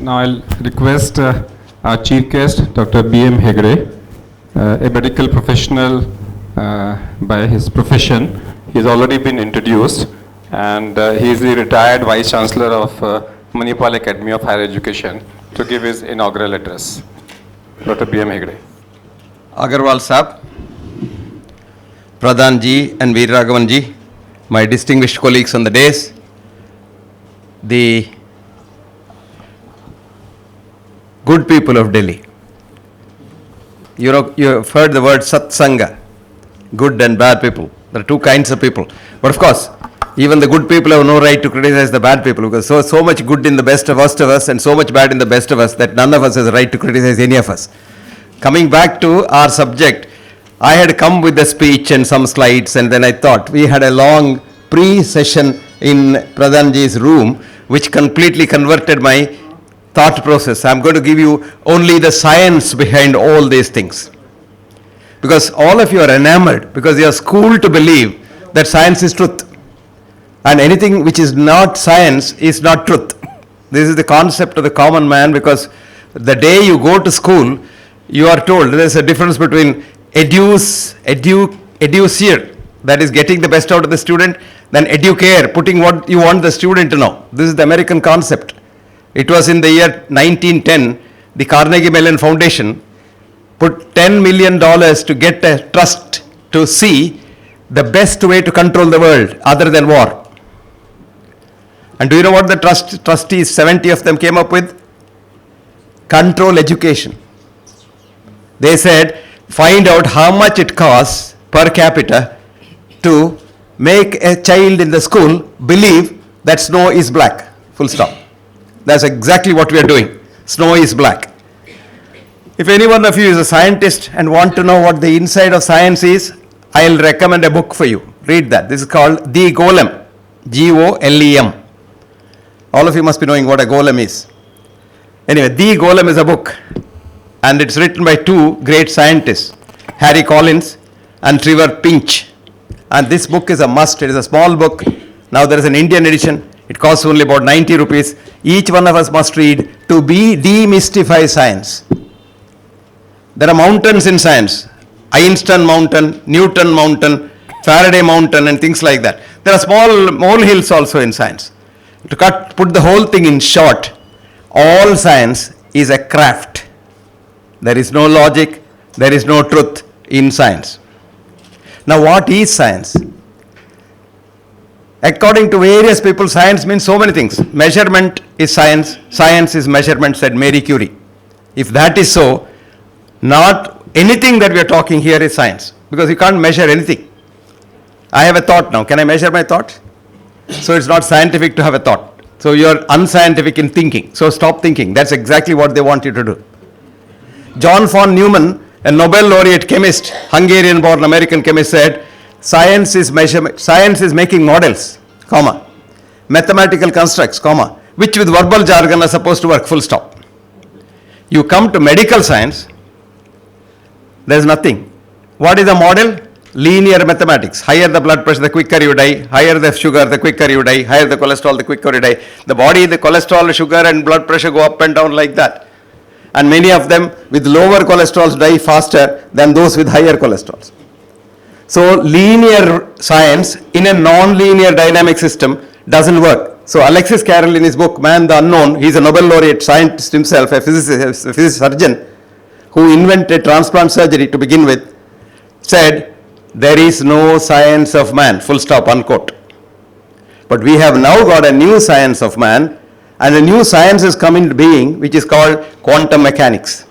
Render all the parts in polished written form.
Now I'll request our chief guest, Dr. B.M. Hegde, a medical professional by his profession. He's already been introduced, and he is the retired Vice Chancellor of Manipal Academy of Higher Education, to give his inaugural address. Dr. B.M. Hegde. Agarwal Saab, Pradhan ji and Veer Raghavan ji, my distinguished colleagues on the dais, the good people of Delhi. You have heard the word Satsanga, good and bad people. There are two kinds of people. But of course, even the good people have no right to criticize the bad people, because so much good in the worst of us and so much bad in the best of us that none of us has a right to criticize any of us. Coming back to our subject, I had come with a speech and some slides, and then I thought we had a long pre-session in Pradhanji's room, which completely converted my thought process. I'm going to give you only the science behind all these things. Because all of you are enamored, because you are schooled to believe that science is truth. And anything which is not science is not truth. This is the concept of the common man, because the day you go to school, you are told there's a difference between educere, that is getting the best out of the student, than educare, putting what you want the student to know. This is the American concept. It was in the year 1910, the Carnegie Mellon Foundation put $10 million to get a trust to see the best way to control the world other than war. And do you know what the trustees, 70 of them, came up with? Control education. They said, find out how much it costs per capita to make a child in the school believe that snow is black. Full stop. That's exactly what we are doing. Snow is black. If any one of you is a scientist and want to know what the inside of science is, I'll recommend a book for you. Read that. This is called The Golem. Golem. All of you must be knowing what a golem is. Anyway, The Golem is a book, and it's written by two great scientists, Harry Collins and Trevor Pinch. And this book is a must. It is a small book. Now there is an Indian edition. It costs only about 90 rupees. Each one of us must read to demystify science. There are mountains in science. Einstein mountain, Newton mountain, Faraday mountain, and things like that. There are small molehills also in science. To put the whole thing in short, all science is a craft. There is no logic, there is no truth in science. Now what is science? According to various people, science means so many things. Measurement is science, science is measurement, said Marie Curie. If that is so, not anything that we are talking here is science, because you can't measure anything. I have a thought now. Can I measure my thought? So it's not scientific to have a thought. So you're unscientific in thinking. So stop thinking. That's exactly what they want you to do. John von Neumann, a Nobel laureate chemist, Hungarian-born American chemist, said, science is measurement, science is making models, comma, mathematical constructs, comma, which with verbal jargon are supposed to work, full stop. You come to medical science, there's nothing. What is a model? Linear mathematics. Higher the blood pressure, the quicker you die. Higher the sugar, the quicker you die. Higher the cholesterol, the quicker you die. The body, the cholesterol, sugar and blood pressure go up and down like that. And many of them with lower cholesterols die faster than those with higher cholesterols. So linear science in a non-linear dynamic system doesn't work. So Alexis Carrel in his book, Man the Unknown, he's a Nobel laureate scientist himself, a physicist surgeon who invented transplant surgery to begin with, said, there is no science of man, full stop, unquote. But we have now got a new science of man, and a new science has come into being, which is called quantum mechanics,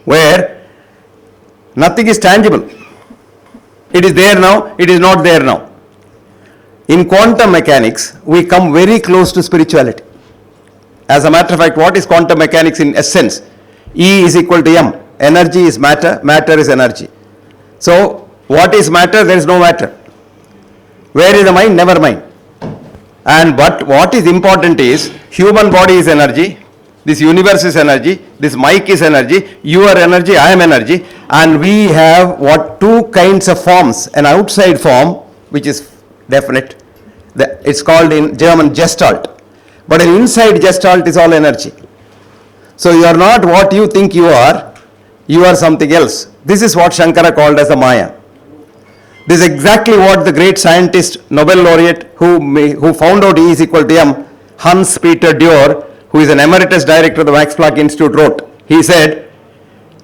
where nothing is tangible. It is there now, it is not there now. In quantum mechanics, we come very close to spirituality. As a matter of fact, what is quantum mechanics in essence? E is equal to m. Energy is matter, matter is energy. So, what is matter? There is no matter. Where is the mind? Never mind. But what is important is, human body is energy, this universe is energy, this mic is energy, you are energy, I am energy, and we have two kinds of forms, an outside form, which is definite, it's called in German Gestalt, but an inside Gestalt is all energy. So you are not what you think you are something else. This is what Shankara called as the Maya. This is exactly what the great scientist, Nobel laureate, who found out E is equal to M, Hans Peter Dürr, who is an emeritus director of the Max Planck Institute, wrote. He said,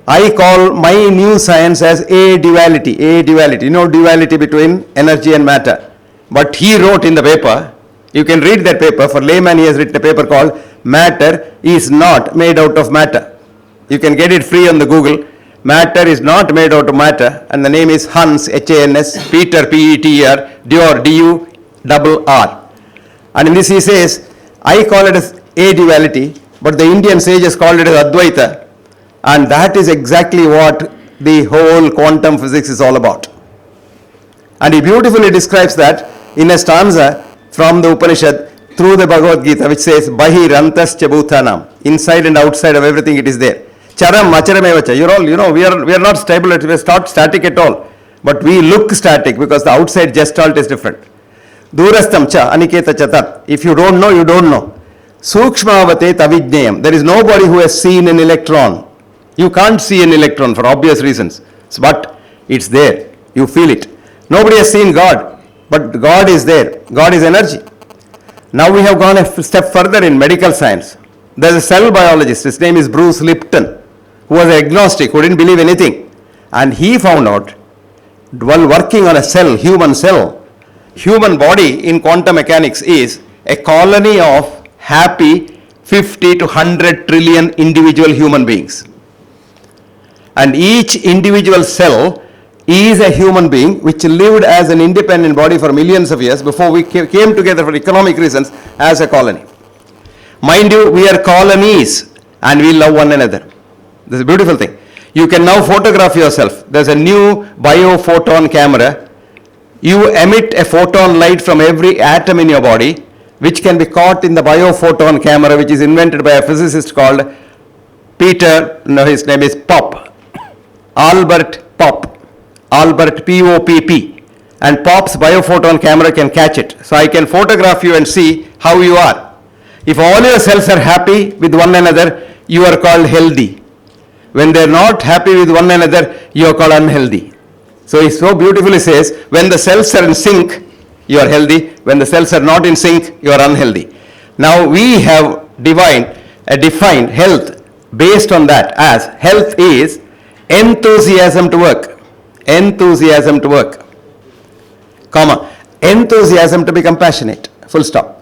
I call my new science as a-duality. A-duality, duality between energy and matter. But he wrote in the paper, you can read that paper, for layman he has written a paper called Matter is not made out of matter. You can get it free on the Google. Matter is not made out of matter, and the name is Hans, H-A-N-S, Peter, P-E-T-E-R, Dürr, D-U-R-R. And in this he says, I call it as a-duality, but the Indian sages called it as Advaita, and that is exactly what the whole quantum physics is all about. And he beautifully describes that in a stanza from the Upanishad through the Bhagavad Gita, which says, Bahir antas chabhutanam, inside and outside of everything it is there. Charam acharamevacha, you're all, we are not stable, we are not static at all, but we look static because the outside gestalt is different. Durastam cha aniketa chatat, if you don't know, you don't know. Sukshmavate tavijnayam, there is nobody who has seen an electron. You can't see an electron for obvious reasons, but it's there, you feel it. Nobody has seen God, but God is there, God is energy. Now we have gone a step further in medical science. There is a cell biologist, his name is Bruce Lipton, who was agnostic, who didn't believe anything. And he found out, while working on a cell, human body in quantum mechanics is a colony of happy 50 to 100 trillion individual human beings. And each individual cell is a human being which lived as an independent body for millions of years before we came together for economic reasons as a colony. Mind you, we are colonies and we love one another. This is a beautiful thing. You can now photograph yourself. There's a new biophoton camera. You emit a photon light from every atom in your body, which can be caught in the biophoton camera, which is invented by a physicist called his name is Albert P-O-P-P. And Pop's biophoton camera can catch it. So I can photograph you and see how you are. If all your cells are happy with one another, you are called healthy. When they are not happy with one another, you are called unhealthy. So he so beautifully says, when the cells are in sync, you are healthy. When the cells are not in sync, you are unhealthy. Now we have defined health based on that as health is enthusiasm to work. Enthusiasm to work. Enthusiasm to be compassionate. Full stop.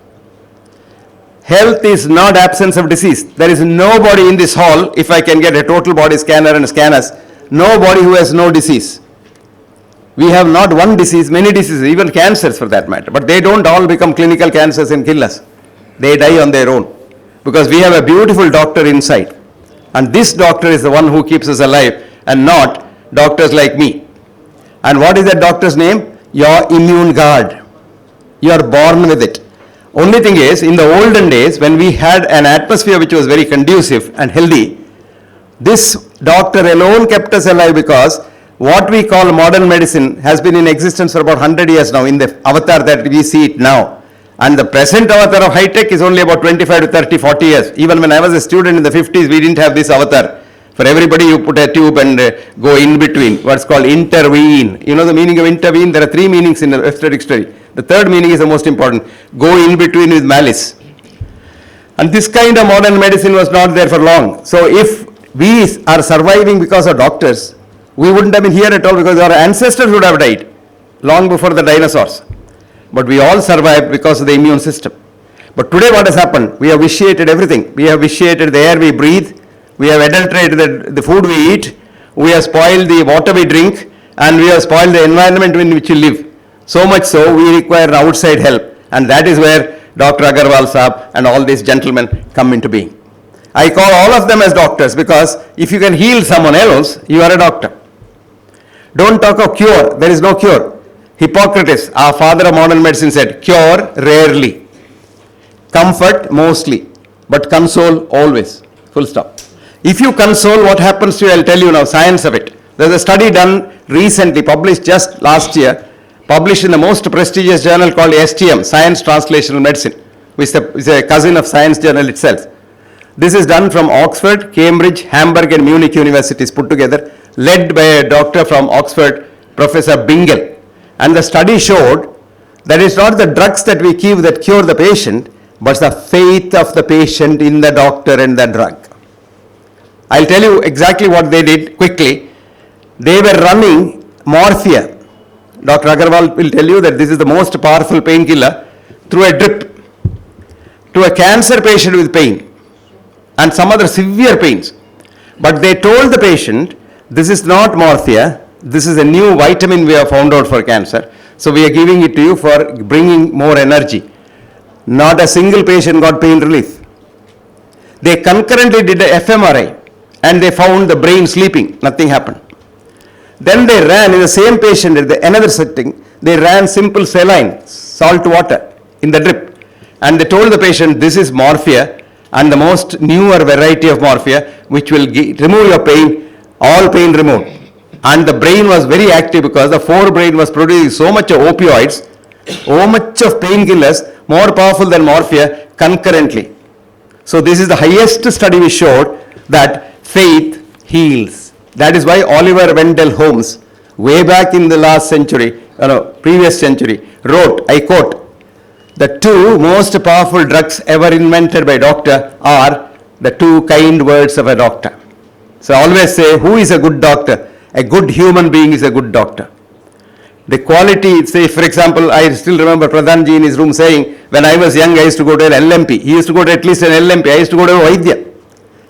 Health is not absence of disease. There is nobody in this hall, if I can get a total body scanner and scan us, nobody who has no disease. We have not one disease, many diseases, even cancers for that matter. But they don't all become clinical cancers and kill us. They die on their own. Because we have a beautiful doctor inside. And this doctor is the one who keeps us alive and not doctors like me. And what is that doctor's name? Your immune guard. You are born with it. Only thing is, in the olden days, when we had an atmosphere which was very conducive and healthy, this doctor alone kept us alive because what we call modern medicine has been in existence for about 100 years now in the avatar that we see it now. And the present avatar of high tech is only about 25 to 30, 40 years. Even when I was a student in the 50s, we didn't have this avatar. For everybody, you put a tube and go in between, what's called intervene. You know the meaning of intervene? There are three meanings in the Webster dictionary. The third meaning is the most important. Go in between with malice. And this kind of modern medicine was not there for long. So if we are surviving because of doctors, we wouldn't have been here at all because our ancestors would have died long before the dinosaurs. But we all survived because of the immune system. But today what has happened? We have vitiated everything. We have vitiated the air we breathe. We have adulterated the food we eat. We have spoiled the water we drink. And we have spoiled the environment in which we live. So much so, we require outside help. And that is where Dr. Agarwal Saab and all these gentlemen come into being. I call all of them as doctors because if you can heal someone else, you are a doctor. Don't talk of cure. There is no cure. Hippocrates, our father of modern medicine, said, cure rarely, comfort mostly, but console always. Full stop. If you console, what happens to you, I'll tell you now, science of it. There's a study done recently, published just last year, published in the most prestigious journal called STM, Science Translational Medicine, which is a cousin of Science Journal itself. This is done from Oxford, Cambridge, Hamburg and Munich universities put together, led by a doctor from Oxford, Professor Bingle. And the study showed that it's not the drugs that we give that cure the patient, but the faith of the patient in the doctor and the drug. I'll tell you exactly what they did quickly. They were running morphia. Dr. Agarwal will tell you that this is the most powerful painkiller, through a drip to a cancer patient with pain and some other severe pains. But they told the patient, this is not morphia, this is a new vitamin we have found out for cancer. So we are giving it to you for bringing more energy. Not a single patient got pain relief. They concurrently did a fMRI and they found the brain sleeping, nothing happened. Then they ran in the same patient in another setting, they ran simple saline, salt water in the drip. And they told the patient, this is morphia and the most newer variety of morphia which will remove your pain, all pain removed. And the brain was very active because the forebrain was producing so much of opioids, so much of painkillers, more powerful than morphia concurrently. So this is the highest study we showed that faith heals. That is why Oliver Wendell Holmes, way back in the last century, previous century, wrote, I quote, the two most powerful drugs ever invented by doctor are the two kind words of a doctor. So I always say, who is a good doctor? A good human being is a good doctor. The quality, say for example, I still remember Pradhanji in his room saying, when I was young I used to go to an LMP. He used to go to at least an LMP. I used to go to a Vaidya.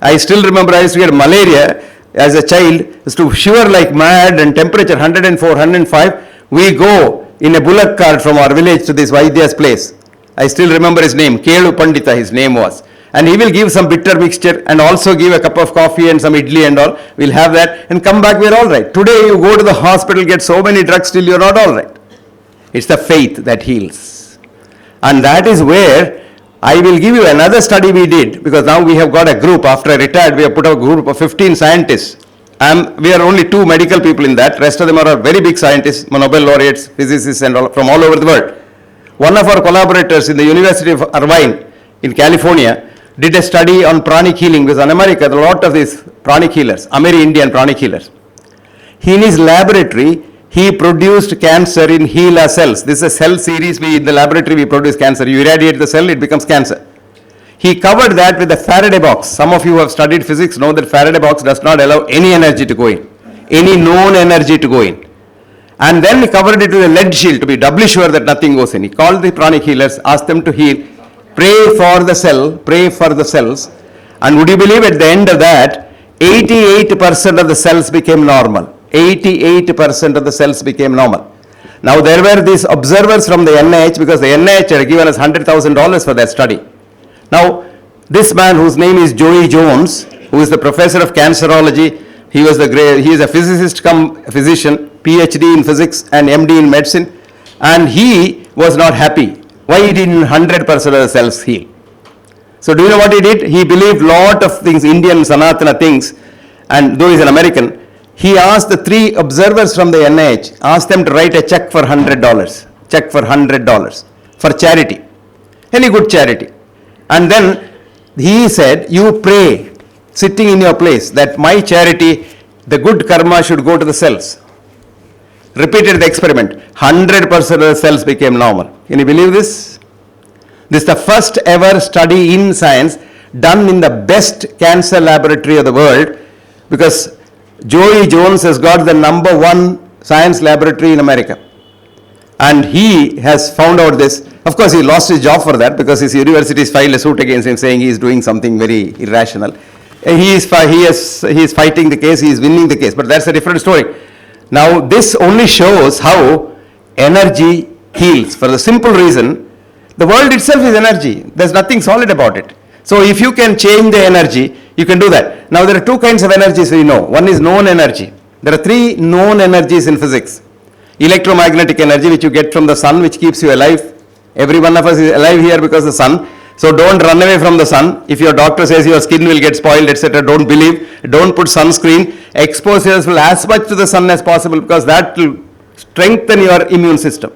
I still remember I used to get malaria as a child, used to shiver like mad and temperature 104, 105. We go in a bullock cart from our village to this Vaidya's place. I still remember his name, Kelu Pandita his name was. And he will give some bitter mixture and also give a cup of coffee and some idli and all. We'll have that and come back, we're all right. Today you go to the hospital, get so many drugs, still you're not all right. It's the faith that heals. And that is where I will give you another study we did, because now we have got a group, after I retired, we have put a group of 15 scientists. We are only 2 medical people in that, rest of them are very big scientists, Nobel laureates, physicists and all, from all over the world. One of our collaborators in the University of Irvine in California did a study on pranic healing, because in America there are a lot of these pranic healers, Ameri-Indian pranic healers. He in his laboratory, he produced cancer in HeLa cells. This is a cell series, in the laboratory we produce cancer. You irradiate the cell, it becomes cancer. He covered that with a Faraday box. Some of you who have studied physics know that Faraday box does not allow any energy to go in, any known energy to go in. And then he covered it with a lead shield to be doubly sure that nothing goes in. He called the pranic healers, asked them to heal, pray for the cell, pray for the cells. And would you believe at the end of that, 88% of the cells became normal. 88% of the cells became normal. Now there were these observers from the NIH, because the NIH had given us $100,000 for that study. Now this man, whose name is Joey Jones, who is the professor of cancerology, he is a physicist come physician, PhD in physics and MD in medicine, and he was not happy. Why didn't 100% of the cells heal? So do you know what he did? He believed lot of things, Indian Sanatana things, and though he's an American, he asked the 3 observers from the NIH, asked them to write a check for $100, check for $100 for charity, any good charity. And then he said, you pray, sitting in your place, that my charity, the good karma should go to the cells. Repeated the experiment, 100% of the cells became normal. Can you believe this? This is the first ever study in science done in the best cancer laboratory of the world, because Joey Jones has got the #1 science laboratory in America. And he has found out this. Of course, he lost his job for that, because his university has filed a suit against him saying he is doing something very irrational. He is fighting the case, he is winning the case, but that's a different story. Now, this only shows how energy heals, for the simple reason, the world itself is energy. There's nothing solid about it. So if you can change the energy, you can do that. Now there are 2 kinds of energies we know. One is known energy. There are 3 known energies in physics. Electromagnetic energy, which you get from the sun, which keeps you alive. Every one of us is alive here because of the sun. So don't run away from the sun. If your doctor says your skin will get spoiled, etc., don't believe. Don't put sunscreen. Expose yourself as much to the sun as possible, because that will strengthen your immune system.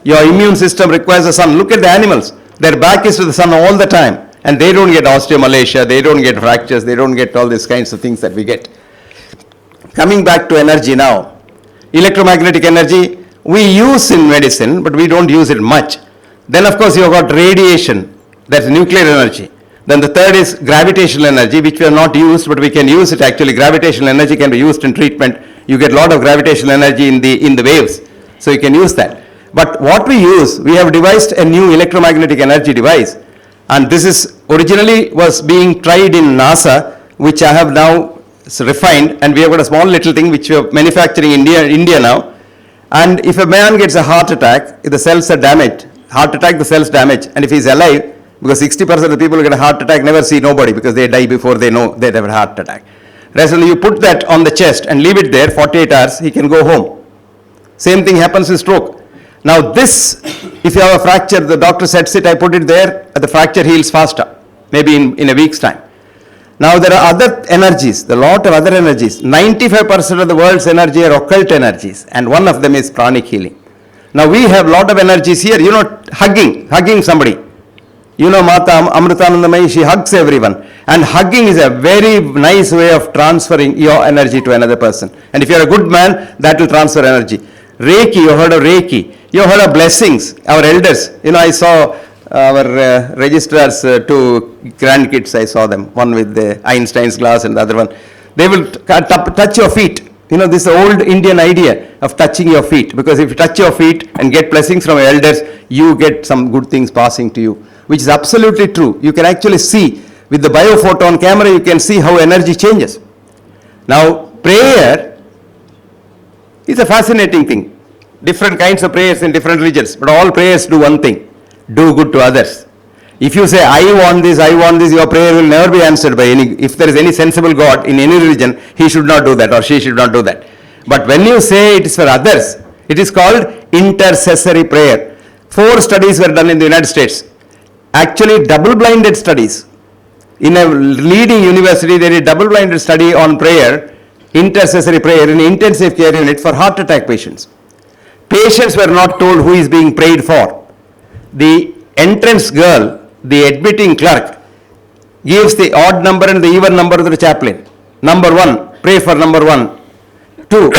Your immune system requires the sun. Look at the animals. Their back is to the sun all the time. And they don't get osteomalacia, they don't get fractures, they don't get all these kinds of things that we get. Coming back to energy now. Electromagnetic energy, we use in medicine, but we don't use it much. Then of course you've got radiation, that's nuclear energy. Then the third is gravitational energy, which we have not used, but we can use it actually. Gravitational energy can be used in treatment. You get a lot of gravitational energy in the waves, so you can use that. But what we use, we have devised a new electromagnetic energy device, and this is originally was being tried in NASA, which I have now refined, and we have got a small little thing which we are manufacturing in India now. And if a man gets a heart attack, if the cells are damaged, heart attack, the cells damaged, and if he's alive, because 60% of the people who get a heart attack never see nobody because they die before they know they have a heart attack. Recently, you put that on the chest and leave it there 48 hours, he can go home. Same thing happens with stroke. Now this, if you have a fracture, the doctor sets it, I put it there, the fracture heals faster, maybe in a week's time. Now there are other energies, a lot of other energies. 95% of the world's energy are occult energies, and one of them is pranic healing. Now we have a lot of energies here, hugging somebody. Mata Amritanandamayi, she hugs everyone. And hugging is a very nice way of transferring your energy to another person. And if you're a good man, that will transfer energy. Reiki, you heard of Reiki. You heard of blessings, our elders. I saw our registrars, two grandkids, I saw them. One with the Einstein's glass and the other one. They will touch your feet. This old Indian idea of touching your feet. Because if you touch your feet and get blessings from your elders, you get some good things passing to you. Which is absolutely true. You can actually see, with the biophoton camera, you can see how energy changes. Now, prayer is a fascinating thing. Different kinds of prayers in different religions, but all prayers do one thing: do good to others. If you say, I want this, your prayer will never be answered by any. If there is any sensible God in any religion, he should not do that or she should not do that. But when you say it is for others, it is called intercessory prayer. 4 studies were done in the United States. Actually, double-blinded studies. In a leading university, there is a double-blinded study on prayer, intercessory prayer in intensive care unit for heart attack patients. Patients were not told who is being prayed for. The entrance girl, the admitting clerk, gives the odd number and the even number to the chaplain. Number 1, pray for number 1. 2,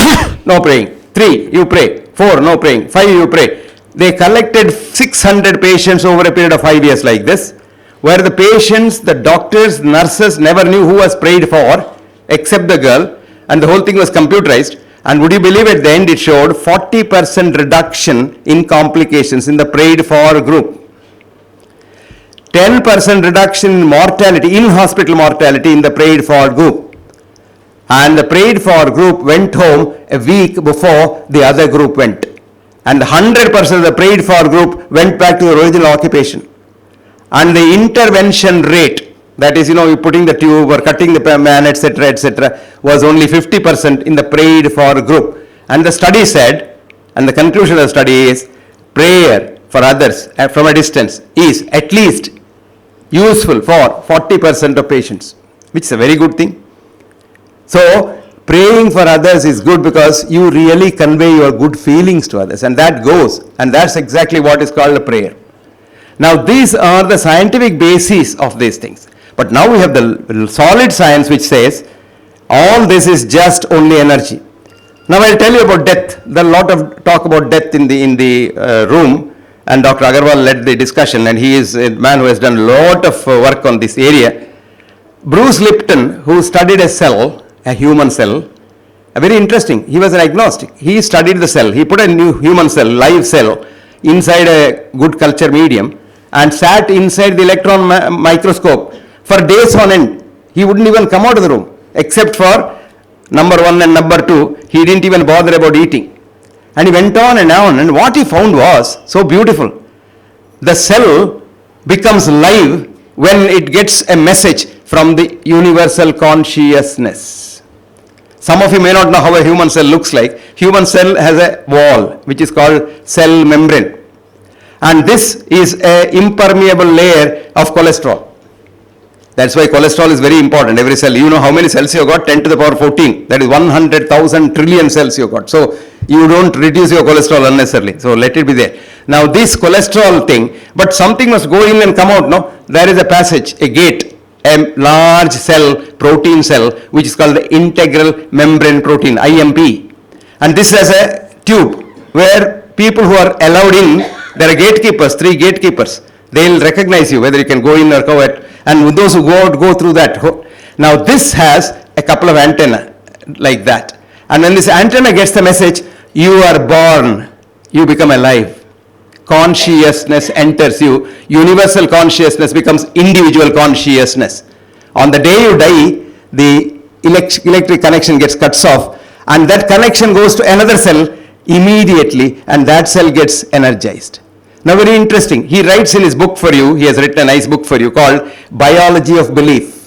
no praying. 3, you pray. 4, no praying. 5, you pray. They collected 600 patients over a period of 5 years like this, where the patients, the doctors, nurses never knew who was prayed for except the girl, and the whole thing was computerized. And would you believe, at the end it showed 40% reduction in complications in the prayed for group. 10% reduction in mortality, in hospital mortality in the prayed for group. And the prayed for group went home a week before the other group went. And 100% of the prayed for group went back to the original occupation. And the intervention rate, that is, you putting the tube or cutting the man, etc., was only 50% in the prayed for group. And the study said, and the conclusion of the study is, prayer for others from a distance is at least useful for 40% of patients, which is a very good thing. So, praying for others is good because you really convey your good feelings to others, and that goes, and that's exactly what is called a prayer. Now, these are the scientific bases of these things. But now we have the solid science which says all this is just only energy. Now I'll tell you about death. There are a lot of talk about death in the room, and Dr. Agarwal led the discussion, and he is a man who has done a lot of work on this area. Bruce Lipton, who studied a cell, a human cell, very interesting. He was an agnostic. He studied the cell. He put a new human cell, live cell, inside a good culture medium and sat inside the electron microscope for days on end. He wouldn't even come out of the room, except for number 1 and number 2. He didn't even bother about eating. And he went on, and what he found was so beautiful. The cell becomes live when it gets a message from the universal consciousness. Some of you may not know how a human cell looks like. Human cell has a wall which is called cell membrane. And this is an impermeable layer of cholesterol. That's why cholesterol is very important. Every cell, you know how many cells you got? 10 to the power 14. That is 100,000 trillion cells you got. So you don't reduce your cholesterol unnecessarily. So let it be there. Now this cholesterol thing, but something must go in and come out, no? There is a passage, a gate, a large cell, protein cell, which is called the integral membrane protein, IMP. And this has a tube where people who are allowed in, there are gatekeepers, 3 gatekeepers. They will recognize you, whether you can go in or go out. And those who go out, go through that. Now this has a couple of antennae like that. And when this antenna gets the message, you are born, you become alive. Consciousness enters you. Universal consciousness becomes individual consciousness. On the day you die, the electric connection gets cut off, and that connection goes to another cell immediately, and that cell gets energized. Now very interesting, he writes in his book for you, he has written a nice book for you called Biology of Belief.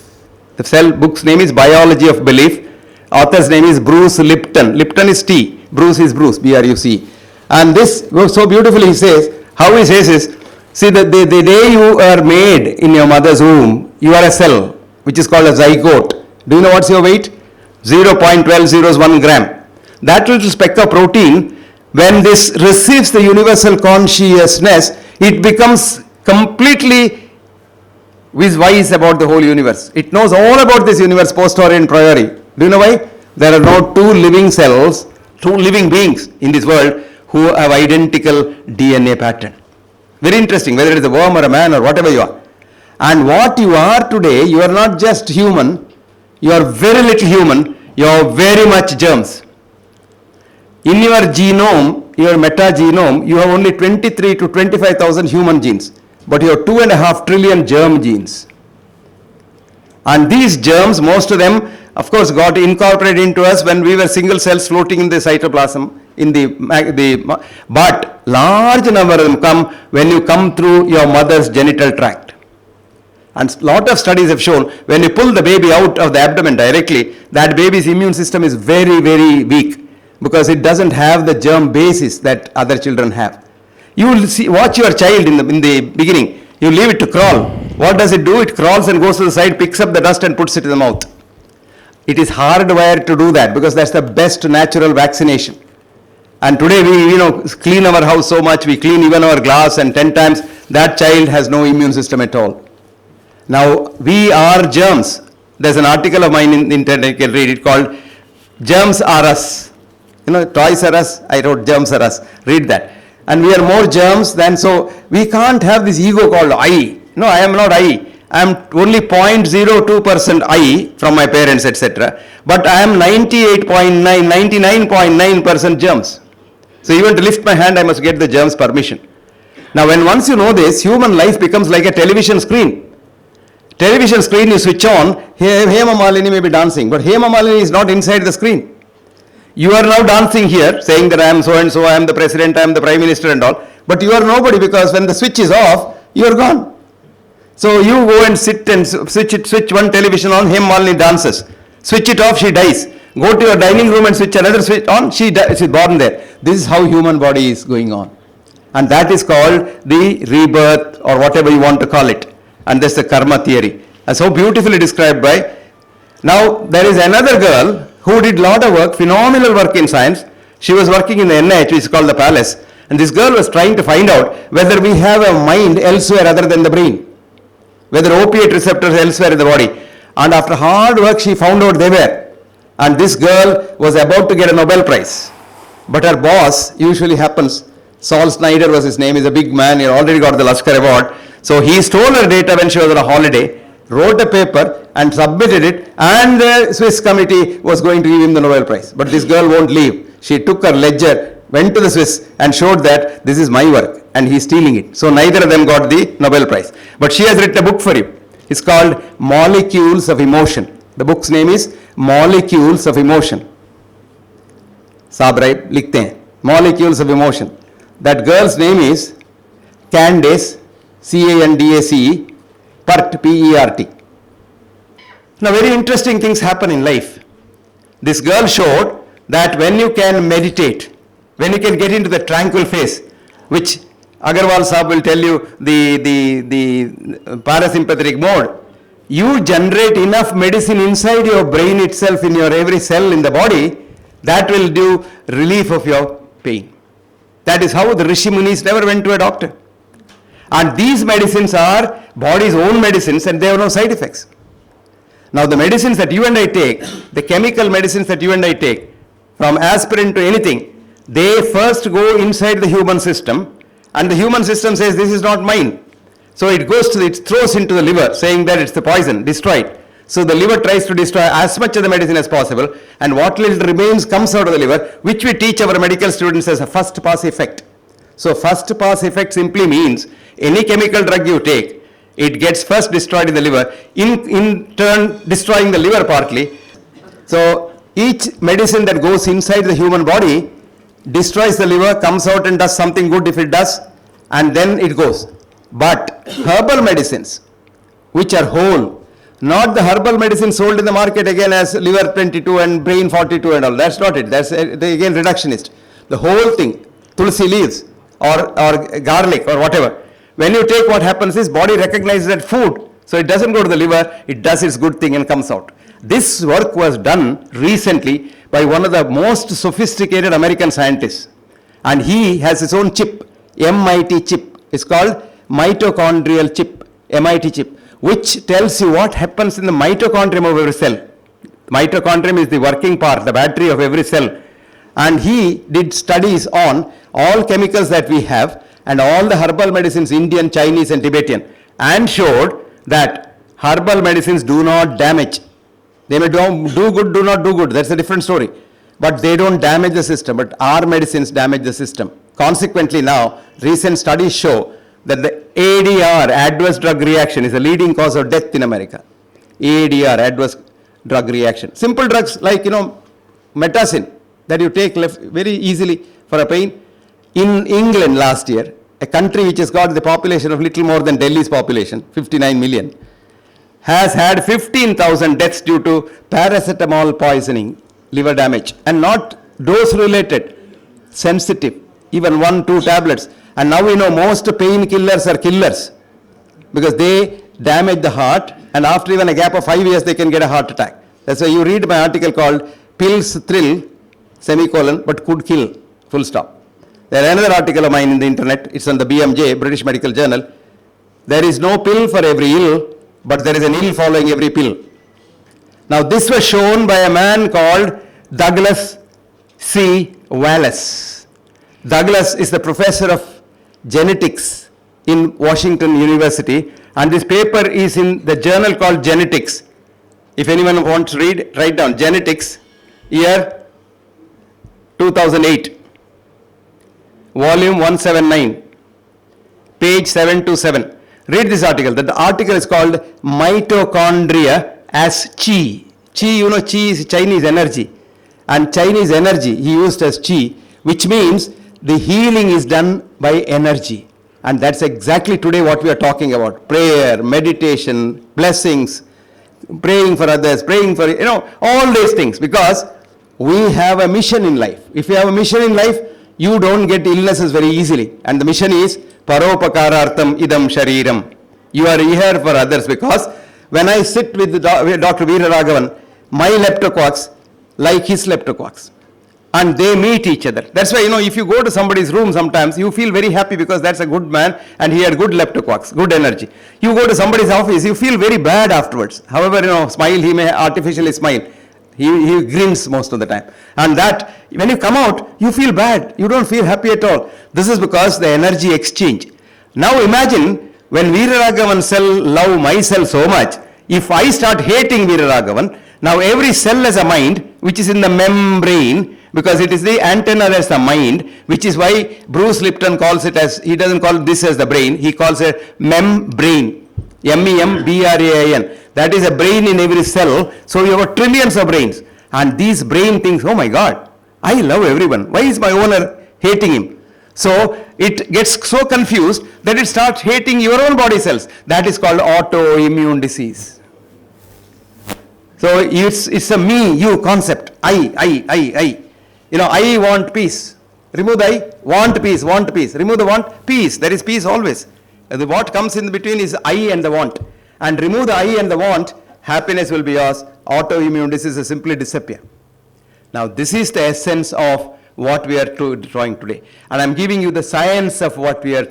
The cell book's name is Biology of Belief. Author's name is Bruce Lipton. Lipton is T, Bruce is Bruce, B-R-U-C. And this so beautifully he says, how he says is, see the day you are made in your mother's womb, you are a cell, which is called a zygote. Do you know what's your weight? 0.1201 gram. That little speck of protein, when this receives the universal consciousness, it becomes completely wise about the whole universe. It knows all about this universe posteriori and priori. Do you know why? There are now 2 living cells, 2 living beings in this world who have identical DNA pattern. Very interesting, whether it is a worm or a man or whatever you are. And what you are today, you are not just human, you are very little human, you are very much germs. In your genome, your metagenome, you have only 23 to 25,000 human genes, but you have 2.5 trillion germ genes. And these germs, most of them, of course, got incorporated into us when we were single cells floating in the cytoplasm, but large number of them come when you come through your mother's genital tract. And lot of studies have shown when you pull the baby out of the abdomen directly, that baby's immune system is very, very weak because it doesn't have the germ basis that other children have. You will see, watch your child in the beginning. You leave it to crawl. What does it do? It crawls and goes to the side, picks up the dust and puts it in the mouth. It is hardwired to do that because that's the best natural vaccination. And today we clean our house so much, we clean even our glass, and 10 times that child has no immune system at all. Now we are germs. There's an article of mine in the internet, you can read it, called Germs Are Us. Toys are us, I wrote Germs Are Us. Read that. And we are more germs than, so we can't have this ego called I. No, I am not I. I am only 0.02% I from my parents, etc. But I am 99.9% germs. So even to lift my hand, I must get the germs' permission. Now once you know this, human life becomes like a television screen. Television screen you switch on, Hema Malini may be dancing, but Hema Malini is not inside the screen. You are now dancing here, saying that I am so and so, I am the president, I am the prime minister and all, but you are nobody because when the switch is off, you are gone. So you go and sit and switch one television on, Hema Malini dances. Switch it off, she dies. Go to your dining room and switch another switch on, she is born there. This is how human body is going on. And that is called the rebirth or whatever you want to call it. And that's the karma theory. And so beautifully described by. Now there is another girl who did lot of work, phenomenal work in science. She was working in the NIH, which is called the Palace. And this girl was trying to find out whether we have a mind elsewhere other than the brain. Whether opiate receptors elsewhere in the body. And after hard work, she found out they were. And this girl was about to get a Nobel Prize. But her boss, usually happens, Saul Snyder was his name, he's a big man, he already got the Laskar Award. So he stole her data when she was on a holiday, wrote a paper and submitted it, and the Swiss committee was going to give him the Nobel Prize. But this girl won't leave. She took her ledger, went to the Swiss and showed that this is my work and he's stealing it. So neither of them got the Nobel Prize. But she has written a book for you. It's called Molecules of Emotion. The book's name is Molecules of Emotion. Sabrai likhte hain. Molecules of Emotion. That girl's name is Candace, C-A-N-D-A-C-E, Pert, P-E-R-T. Now very interesting things happen in life. This girl showed that when you can meditate, when you can get into the tranquil phase, which Agarwal Saab will tell you the parasympathetic mode, you generate enough medicine inside your brain itself, in your every cell in the body, that will do relief of your pain. That is how the Rishi Munis never went to a doctor. And these medicines are body's own medicines and they have no side effects. Now the medicines that you and I take, the chemical medicines that you and I take, from aspirin to anything, they first go inside the human system and the human system says this is not mine. So it goes to it throws into the liver saying that it's the poison, destroy it. So the liver tries to destroy as much of the medicine as possible and what little remains comes out of the liver, which we teach our medical students as a first pass effect. So first pass effect simply means any chemical drug you take, it gets first destroyed in the liver, in turn destroying the liver partly. So each medicine that goes inside the human body destroys the liver, comes out and does something good if it does, and then it goes. But herbal medicines, which are whole, not the herbal medicine sold in the market again as liver 22 and brain 42 and all, that's not it, that's again reductionist. The whole thing, tulsi leaves or garlic or whatever, when you take, what happens is body recognizes that food, so it doesn't go to the liver, it does its good thing and comes out. This work was done recently by one of the most sophisticated American scientists, and he has his own chip, MIT chip. It's called mitochondrial chip, MIT chip, which tells you what happens in the mitochondrium of every cell. Mitochondrium is the working part, the battery of every cell. And he did studies on all chemicals that we have and all the herbal medicines, Indian, Chinese and Tibetan, and showed that herbal medicines do not damage. They may do good, do not do good, that's a different story. But they don't damage the system, but our medicines damage the system. Consequently now, recent studies show that the ADR, adverse drug reaction, is the leading cause of death in America. ADR, adverse drug reaction. Simple drugs like, metacin that you take very easily for a pain. In England last year, a country which has got the population of little more than Delhi's population, 59 million, has had 15,000 deaths due to paracetamol poisoning, liver damage, and not dose related, sensitive, even 1-2 tablets. And now we know most painkillers are killers because they damage the heart, and after even a gap of 5 years they can get a heart attack. That's why you read my article called Pills Thrill, semicolon, but could kill, full stop. There is another article of mine in the internet, it's on the BMJ, British Medical Journal. There is no pill for every ill, but there is an ill following every pill. Now this was shown by a man called Douglas C. Wallace. Douglas is the professor of genetics in Washington University, and this paper is in the journal called Genetics. If anyone wants to read, write down Genetics, year 2008, volume 179, page 727. Read this article. The article is called Mitochondria as Chi. Chi, Chi is Chinese energy, and Chinese energy he used as Chi, which means the healing is done by energy. And that's exactly today what we are talking about. Prayer, meditation, blessings, praying for others, praying for, all these things, because we have a mission in life. If you have a mission in life, you don't get illnesses very easily. And the mission is Paropakarartham idam shariram. You are here for others, because when I sit with Dr. Veera Raghavan, my leptococcus like his leptococcus, and they meet each other. That's why, if you go to somebody's room sometimes, you feel very happy because that's a good man and he had good leptococcus, good energy. You go to somebody's office, you feel very bad afterwards. However, smile, he may artificially smile. He grins most of the time. And that, when you come out, you feel bad. You don't feel happy at all. This is because the energy exchange. Now imagine when Veera Raghavan cell love my cell so much, if I start hating Veera Raghavan, now every cell has a mind, which is in the membrane, because it is the antenna that's the mind, which is why Bruce Lipton calls it as, he doesn't call this as the brain, he calls it membrane, MEMBRAIN. That is a brain in every cell, so you have trillions of brains. And these brain thinks, oh my God, I love everyone. Why is my owner hating him? So it gets so confused that it starts hating your own body cells. That is called autoimmune disease. So it's a me, you concept. I. I want peace. Remove the I, want peace. Remove the want, peace. There is peace always. The what comes in between is I and the want. And remove the I and the want, happiness will be yours. Autoimmune diseases simply disappear. Now this is the essence of what we are drawing today. And I'm giving you the science of what we are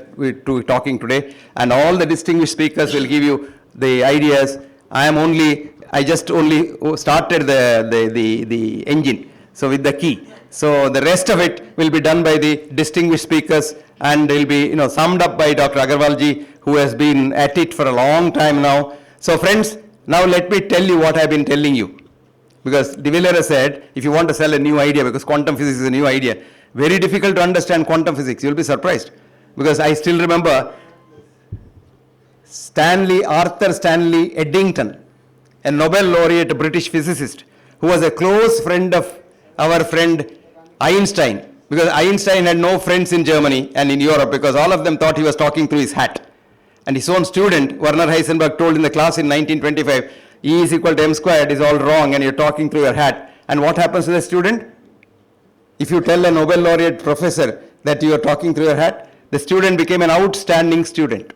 talking today, and all the distinguished speakers will give you the ideas. I just only started the engine, so with the key. So the rest of it will be done by the distinguished speakers, and will be summed up by Dr. Agarwalji, who has been at it for a long time now. So friends, now let me tell you what I've been telling you. Because De Villers said, if you want to sell a new idea, because quantum physics is a new idea, very difficult to understand quantum physics, you'll be surprised. Because I still remember Arthur Stanley Eddington, a Nobel laureate British physicist, who was a close friend of our friend Einstein, because Einstein had no friends in Germany and in Europe, because all of them thought he was talking through his hat. And his own student, Werner Heisenberg, told in the class in 1925, E is equal to m squared is all wrong and you're talking through your hat. And what happens to the student? If you tell a Nobel laureate professor that you are talking through your hat, the student became an outstanding student.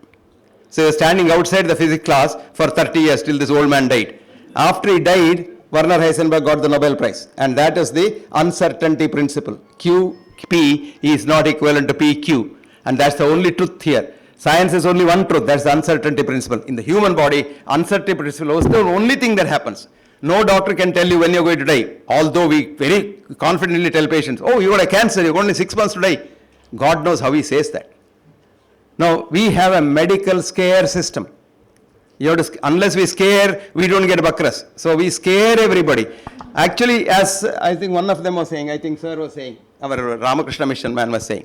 So he was standing outside the physics class for 30 years till this old man died. After he died, Werner Heisenberg got the Nobel Prize, and that is the uncertainty principle. QP is not equivalent to PQ, and that's the only truth here. Science is only one truth, that's the uncertainty principle. In the human body, uncertainty principle is the only thing that happens. No doctor can tell you when you're going to die, although we very confidently tell patients, oh, you got a cancer, you're only 6 months to die. God knows how he says that. Now, we have a medical scare system. You have to, unless we scare, we don't get Bakras. So we scare everybody. Actually, as I think one of them was saying, I think sir was saying, our Ramakrishna Mission man was saying,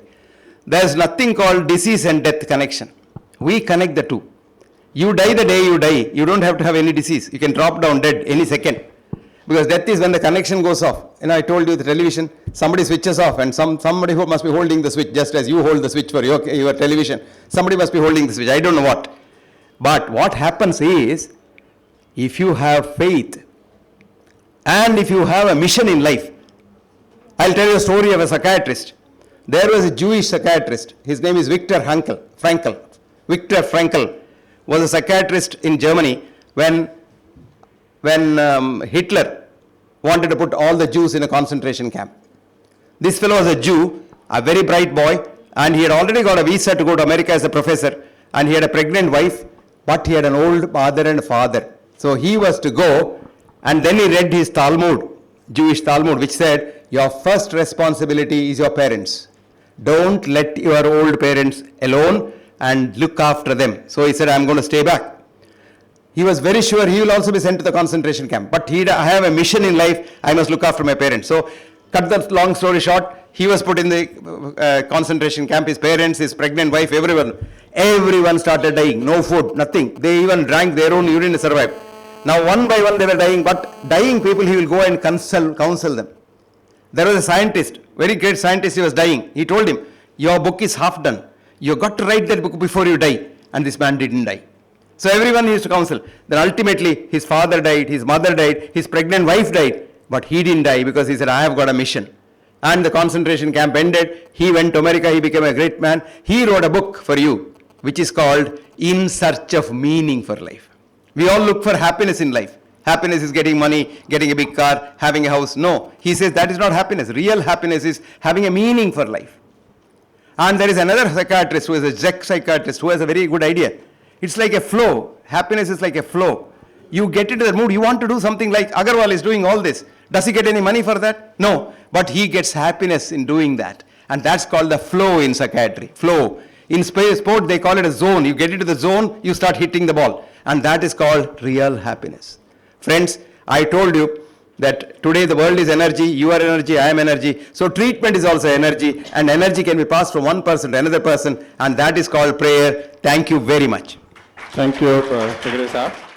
there's nothing called disease and death connection. We connect the two. You die the day you die. You don't have to have any disease. You can drop down dead any second. Because death is when the connection goes off. I told you the television, somebody switches off and somebody who must be holding the switch, just as you hold the switch for your television. Somebody must be holding the switch. I don't know what. But what happens is, if you have faith and if you have a mission in life, I'll tell you a story of a psychiatrist. There was a Jewish psychiatrist. His name is Viktor Frankl. Viktor Frankl was a psychiatrist in Germany when Hitler wanted to put all the Jews in a concentration camp. This fellow was a Jew, a very bright boy, and he had already got a visa to go to America as a professor, and he had a pregnant wife, but he had an old mother and father. So he was to go, and then he read his Talmud, Jewish Talmud, which said, your first responsibility is your parents. Don't let your old parents alone and look after them. So he said, I'm going to stay back. He was very sure he will also be sent to the concentration camp. But I have a mission in life, I must look after my parents. So cut the long story short, he was put in the concentration camp, his parents, his pregnant wife, everyone started dying, no food, nothing. They even drank their own urine to survive. Now one by one they were dying, but dying people he will go and counsel them. There was a scientist, very great scientist, he was dying. He told him, your book is half done. You got to write that book before you die. And this man didn't die. So everyone used to counsel. Then ultimately his father died, his mother died, his pregnant wife died. But he didn't die because he said, I have got a mission. And the concentration camp ended. He went to America, he became a great man. He wrote a book for you, which is called In Search of Meaning for Life. We all look for happiness in life. Happiness is getting money, getting a big car, having a house. No, he says that is not happiness. Real happiness is having a meaning for life. And there is another psychiatrist who is a Czech psychiatrist who has a very good idea. It's like a flow. Happiness is like a flow. You get into the mood, you want to do something like Agarwal is doing all this. Does he get any money for that? No, but he gets happiness in doing that. And that's called the flow in psychiatry. Flow. In sport, they call it a zone. You get into the zone, you start hitting the ball. And that is called real happiness. Friends, I told you that today the world is energy, you are energy, I am energy. So treatment is also energy, and energy can be passed from one person to another person, and that is called prayer. Thank you very much. Thank you, Hegre Sahab.